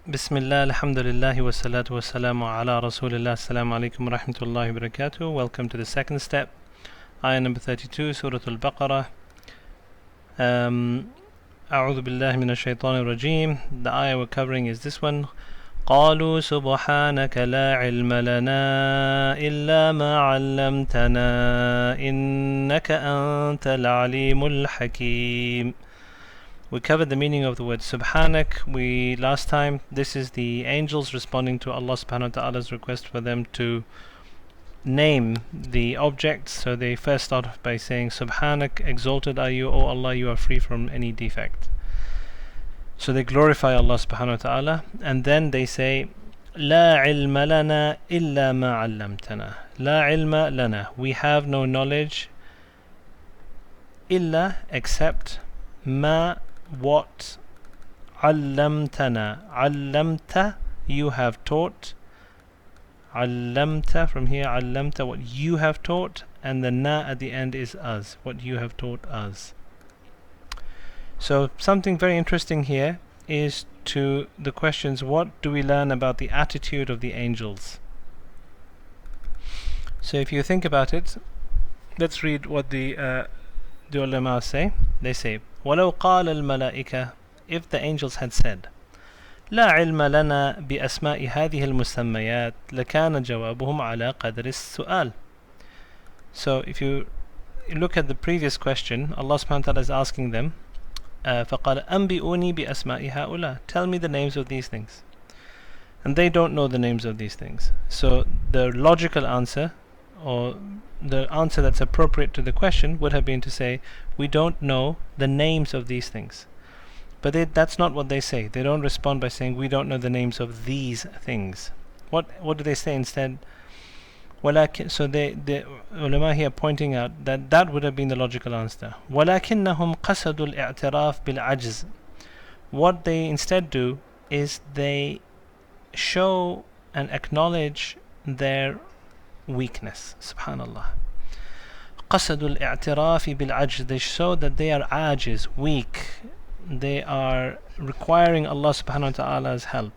Bismillah, alhamdulillah, wa salatu wa salamu ala rasulillah. Assalamu alaikum wa rahmatullahi wa barakatuh. Welcome to the second step. Ayah number 32, Surah Al-Baqarah. A'udhu billahi minash shaitanir rajim. The ayah we're covering is this one. قالوا سبحانك لا علم لنا إلا ما علمتنا إنك أنت العليم الحكيم. We covered the meaning of the word Subhanak. Last time, this is the angels responding to Allah subhanahu wa ta'ala's request for them to name the objects. So they first start off by saying Subhanak, exalted are you, O Allah, you are free from any defect. So they glorify Allah subhanahu wa ta'ala, and then they say لا علم لنا إلا ما علمتنا. لا علم لنا, we have no knowledge, إلا, except, ما, what, علمتنا. علمت, you have taught. علمت, from here, علمت, what you have taught, and the na at the end is us, what you have taught us. So something very interesting here is to the questions, what do we learn about the attitude of the angels? So if you think about it, let's read what the ulama say. They say, وَلَوْ قَالَ الْمَلَائِكَةِ, if the angels had said, لا علم لنا بأسماء هذه المسميات لكان جوابهم على قدر السؤال. So if you look at the previous question, Allah subhanahu wa ta'ala is asking them, فَقَالَ أَنْبِئُونِي بِأَسْمَاءِ هَؤُلَاءِ, tell me the names of these things. And they don't know the names of these things. So the logical answer, or the answer that's appropriate to the question, would have been to say, we don't know the names of these things. But that's not what they say. They don't respond by saying, we don't know the names of these things. What do they say instead? So the ulama here pointing out that would have been the logical answer. وَلَكِنَّهُمْ قَصَدُوا الْإِعْتِرَافِ بِالْعَجْزِ. What they instead do is they show and acknowledge their weakness. Subhanallah. قَصَدُوا الْإِعْتِرَافِ بِالْعَجْزِ. They show that they are ajiz, weak. They are requiring Allah subhanahu wa ta'ala's help.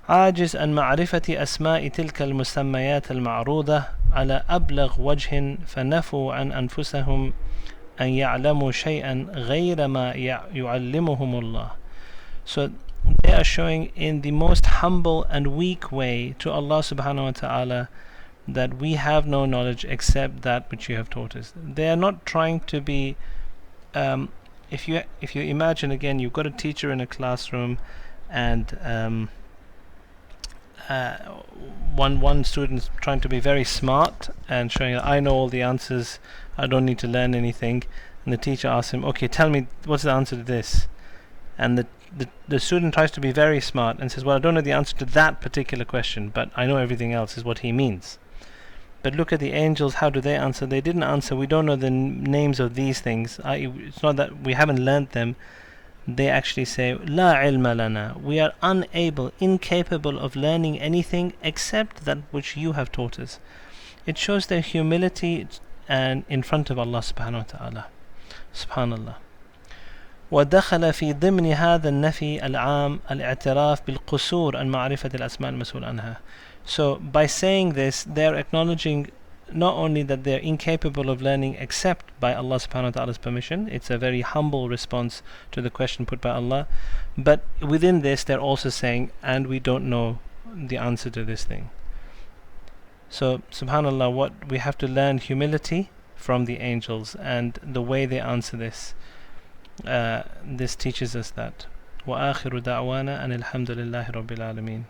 عاجز عن معرفة أسماء تلك المسميات المعروضة على أبلغ وجه فنفوا عن أنفسهم أن يعلموا شيئا غير ما يعلمهم الله. So they are showing in the most humble and weak way to Allah subhanahu wa ta'ala that we have no knowledge except that which you have taught us. They are not trying to be if you imagine, again, you've got a teacher in a classroom, and one student trying to be very smart and showing I know all the answers, I don't need to learn anything, and the teacher asks him, okay, tell me what's the answer to this, and the student tries to be very smart and says, well, I don't know the answer to that particular question, but I know everything else, is what he means. But look at the angels, how do they answer? They didn't answer, we don't know the names of these things. It's not that we haven't learned them. They actually say, La ilma lana, we are unable, incapable of learning anything except that which you have taught us. It shows their humility and in front of Allah subhanahu wa ta'ala. Subhanallah. ودخل في ضمن هذا النفي العام الاعتراف بالقصور عن معرفة الأسماء المسؤول عنها. So by saying this, they're acknowledging not only that they're incapable of learning except by Allah subhanahu wa ta'ala's permission. It's a very humble response to the question put by Allah. But within this, they're also saying, and we don't know the answer to this thing. So subhanallah, what we have to learn humility from the angels and the way they answer this. This teaches us that. وآخر دعوانا أن الحمد لله رب العالمين.